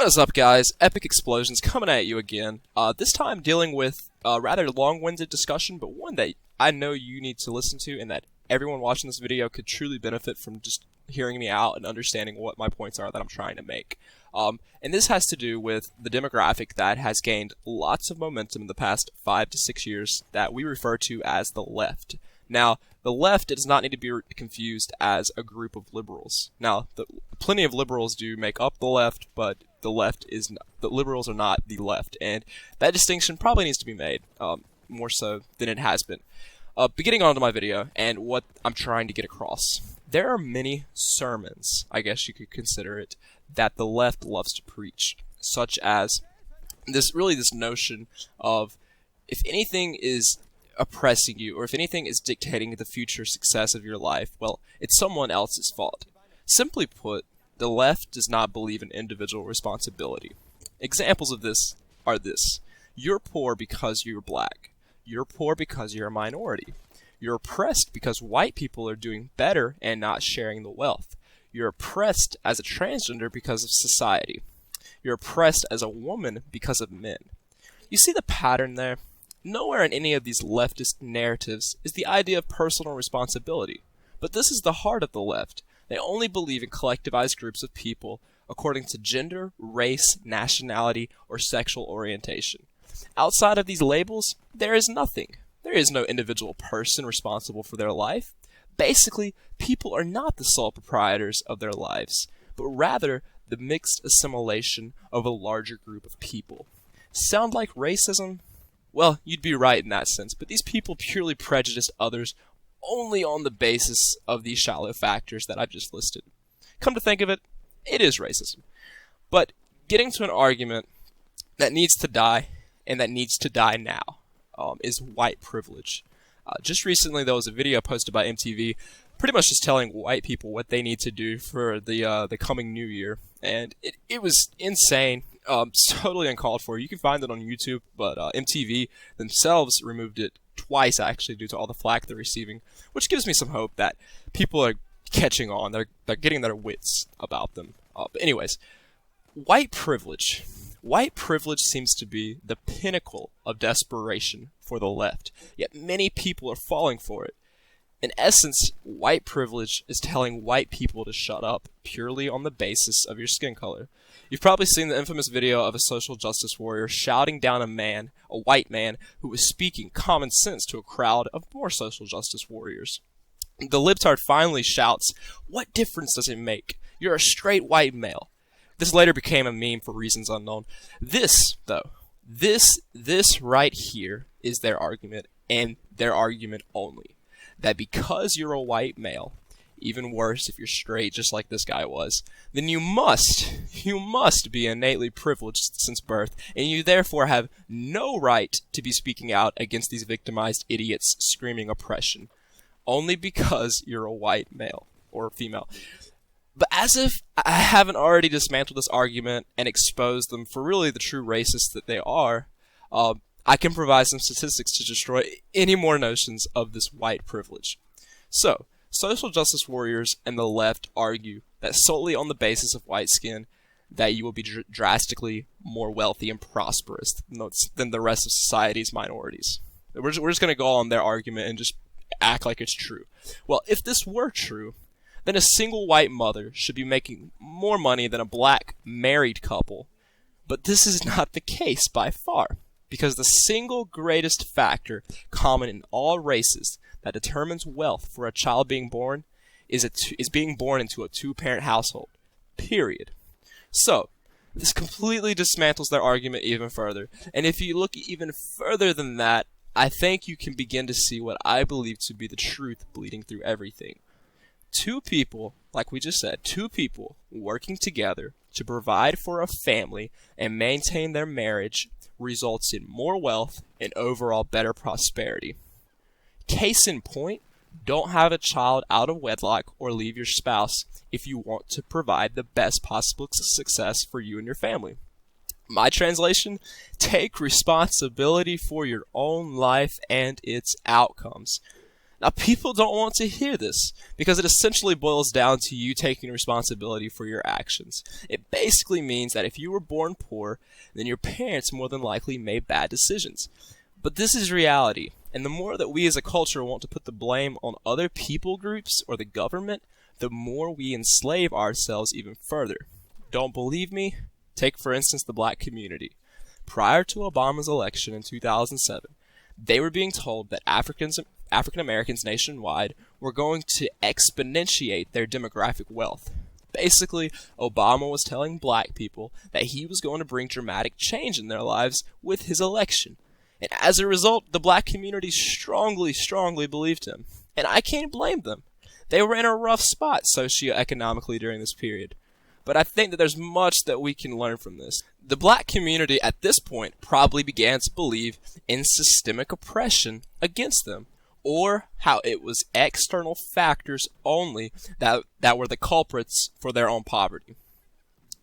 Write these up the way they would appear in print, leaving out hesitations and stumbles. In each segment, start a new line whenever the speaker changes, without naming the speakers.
What is up, guys? EpicExploceans coming at you again. This time dealing with a rather long-winded discussion, but one that I know you need to listen to and that everyone watching this video could truly benefit from just hearing me out and understanding what my points are that I'm trying to make. And this has to do with the demographic that has gained lots of momentum in the past 5 to 6 years that we refer to as the left. Now, the left does not need to be confused as a group of liberals. Now, plenty of liberals do make up the left, but the liberals are not the left, and that distinction probably needs to be made, more so than it has been. Getting on to my video and what I'm trying to get across. There are many sermons, I guess you could consider it, that the left loves to preach, such as this notion of if anything is oppressing you, or if anything is dictating the future success of your life, well, it's someone else's fault. Simply put, the left does not believe in individual responsibility. Examples of this are this. You're poor because you're black. You're poor because you're a minority. You're oppressed because white people are doing better and not sharing the wealth. You're oppressed as a transgender because of society. You're oppressed as a woman because of men. You see the pattern there? Nowhere in any of these leftist narratives is the idea of personal responsibility. But this is the heart of the left. They only believe in collectivized groups of people according to gender, race, nationality, or sexual orientation. Outside of these labels, there is nothing. There is no individual person responsible for their life. Basically, people are not the sole proprietors of their lives, but rather the mixed assimilation of a larger group of people. Sound like racism? Well, you'd be right in that sense, but these people purely prejudice others only on the basis of these shallow factors that I've just listed. Come to think of it, it is racism. But getting to an argument that needs to die, and that needs to die now, is white privilege. Just recently there was a video posted by MTV pretty much just telling white people what they need to do for the coming new year, and it was insane. Totally uncalled for. You can find it on YouTube, but MTV themselves removed it twice actually due to all the flack they're receiving, which gives me some hope that people are catching on. They're getting their wits about them. But anyways, white privilege. White privilege seems to be the pinnacle of desperation for the left, yet many people are falling for it. In essence, white privilege is telling white people to shut up purely on the basis of your skin color. You've probably seen the infamous video of a social justice warrior shouting down a white man, who was speaking common sense to a crowd of more social justice warriors. The libtard finally shouts, "What difference does it make? You're a straight white male." This later became a meme for reasons unknown. This right here is their argument, and their argument only. That because you're a white male, even worse if you're straight just like this guy was, then you must be innately privileged since birth, and you therefore have no right to be speaking out against these victimized idiots screaming oppression, only because you're a white male or female. But as if I haven't already dismantled this argument and exposed them for really the true racists that they are, I can provide some statistics to destroy any more notions of this white privilege. So, social justice warriors and the left argue that solely on the basis of white skin, that you will be drastically more wealthy and prosperous than the rest of society's minorities. We're just going to go on their argument and just act like it's true. Well, if this were true, then a single white mother should be making more money than a black married couple. But this is not the case by far, because the single greatest factor common in all races that determines wealth for a child being born is being born into a two-parent household. Period. So, this completely dismantles their argument even further. And if you look even further than that, I think you can begin to see what I believe to be the truth bleeding through everything. Two people, like we just said, two people working together to provide for a family and maintain their marriage results in more wealth and overall better prosperity. Case in point, don't have a child out of wedlock or leave your spouse if you want to provide the best possible success for you and your family. My translation, take responsibility for your own life and its outcomes. Now, people don't want to hear this because it essentially boils down to you taking responsibility for your actions. It basically means that if you were born poor, then your parents more than likely made bad decisions. But this is reality, and the more that we as a culture want to put the blame on other people groups or the government, the more we enslave ourselves even further. Don't believe me? Take, for instance, the black community. Prior to Obama's election in 2007, they were being told that African Americans nationwide were going to exponentiate their demographic wealth. Basically, Obama was telling black people that he was going to bring dramatic change in their lives with his election. And as a result, the black community strongly believed him. And I can't blame them. They were in a rough spot socioeconomically during this period. But I think that there's much that we can learn from this. The black community at this point probably began to believe in systemic oppression against them, or how it was external factors only that were the culprits for their own poverty.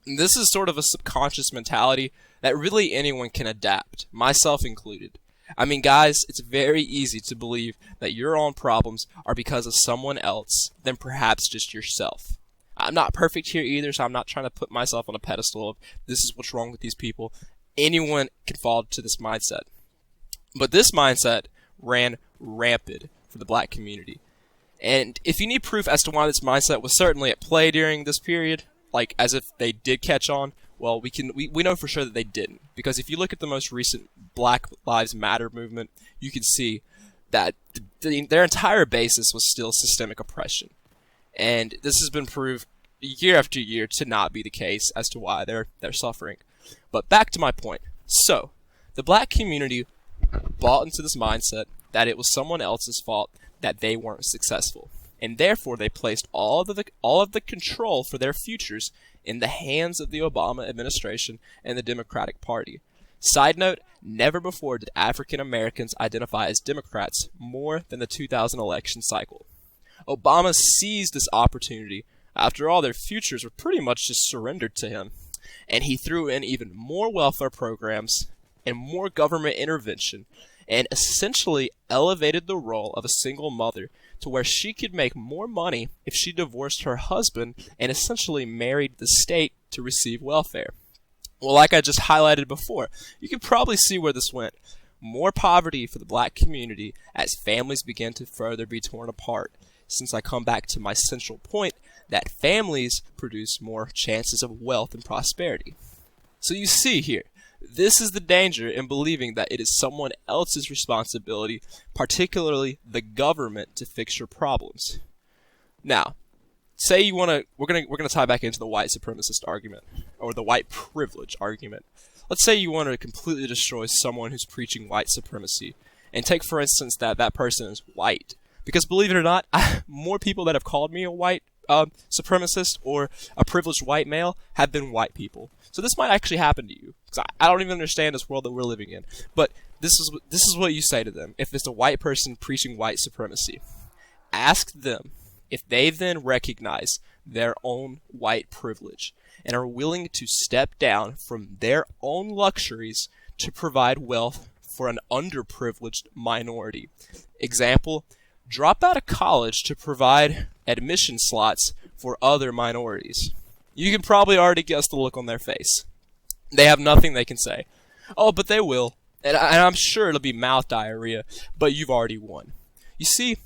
And this is sort of a subconscious mentality that really anyone can adapt, myself included. I mean, guys, it's very easy to believe that your own problems are because of someone else than perhaps just yourself. I'm not perfect here either, so I'm not trying to put myself on a pedestal of this is what's wrong with these people. Anyone can fall to this mindset. But this mindset ran rampant for the black community. And if you need proof as to why this mindset was certainly at play during this period, like as if they did catch on, well, we know for sure that they didn't. Because if you look at the most recent Black Lives Matter movement, you can see that their entire basis was still systemic oppression. And this has been proved year after year to not be the case as to why they're suffering. But back to my point. So, the black community bought into this mindset that it was someone else's fault that they weren't successful. And therefore, they placed all of the control for their futures in the hands of the Obama administration and the Democratic Party. Side note, never before did African Americans identify as Democrats more than the 2000 election cycle. Obama seized this opportunity. After all, their futures were pretty much just surrendered to him. And he threw in even more welfare programs and more government intervention and essentially elevated the role of a single mother to where she could make more money if she divorced her husband and essentially married the state to receive welfare. Well, like I just highlighted before, you can probably see where this went. More poverty for the black community as families began to further be torn apart. Since I come back to my central point that families produce more chances of wealth and prosperity. So you see here, this is the danger in believing that it is someone else's responsibility, particularly the government, to fix your problems. Now, say you want to, we're gonna tie back into the white supremacist argument, or the white privilege argument. Let's say you want to completely destroy someone who's preaching white supremacy, and take for instance that person is white. Because believe it or not, more people that have called me a white supremacist or a privileged white male have been white people. So this might actually happen to you. Because I don't even understand this world that we're living in. But this is what you say to them if it's a white person preaching white supremacy. Ask them if they then recognize their own white privilege and are willing to step down from their own luxuries to provide wealth for an underprivileged minority. Example, drop out of college to provide admission slots for other minorities. You can probably already guess the look on their face. They have nothing they can say. Oh, but they will. And I'm sure it'll be mouth diarrhea, but you've already won. You see,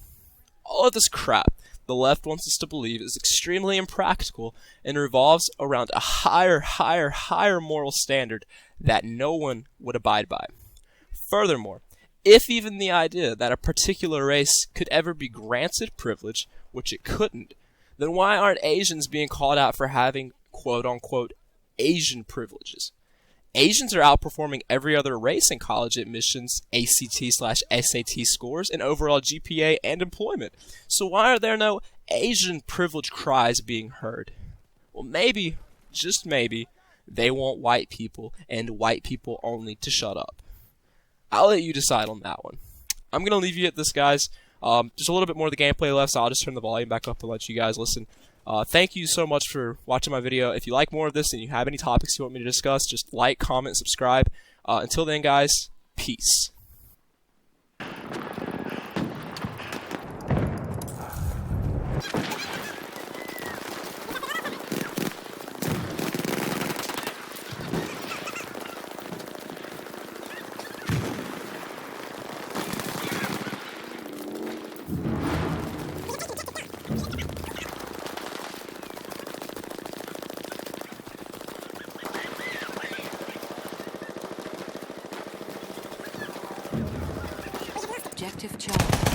all of this crap the left wants us to believe is extremely impractical and revolves around a higher moral standard that no one would abide by. Furthermore, if even the idea that a particular race could ever be granted privilege, which it couldn't, then why aren't Asians being called out for having quote-unquote Asian privileges? Asians are outperforming every other race in college admissions, ACT/SAT scores, and overall GPA and employment. So why are there no Asian privilege cries being heard? Well, maybe, just maybe, they want white people and white people only to shut up. I'll let you decide on that one. I'm going to leave you at this, guys. Just a little bit more of the gameplay left, so I'll just turn the volume back up and let you guys listen. Thank you so much for watching my video. If you like more of this and you have any topics you want me to discuss, just like, comment, subscribe. Until then, guys, peace.
objective Charlie.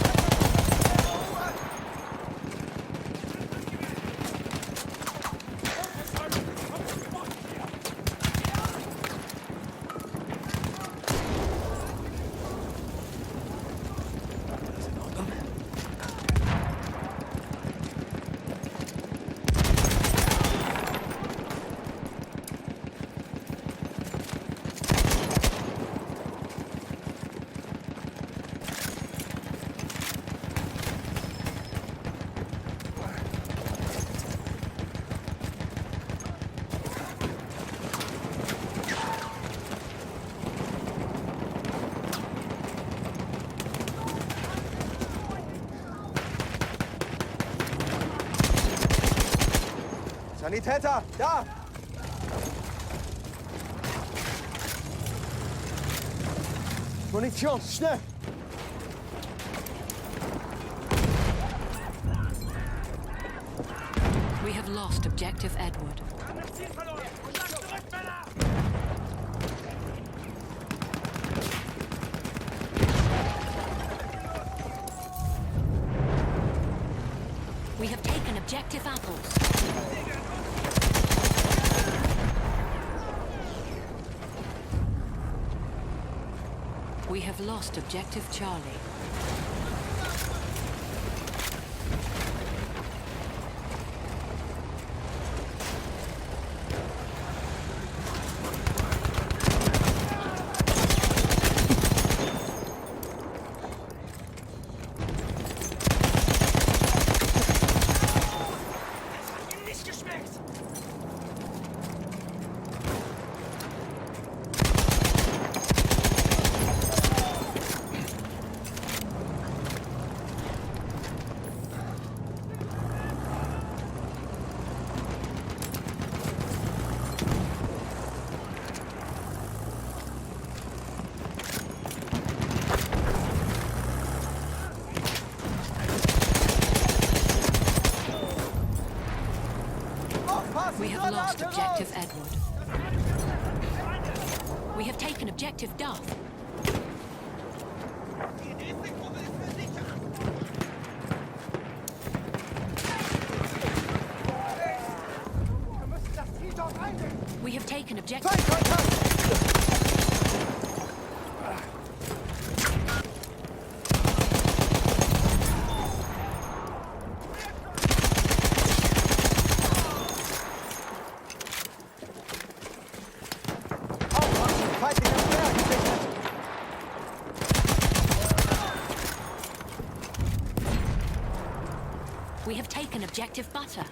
Sanitäter, da! Munition, schnell!
We have lost objective Edward. We have taken objective apples. We have lost objective Charlie. We have lost objective Edward. We have taken objective Duff. We have taken objective... We have taken objective Butter.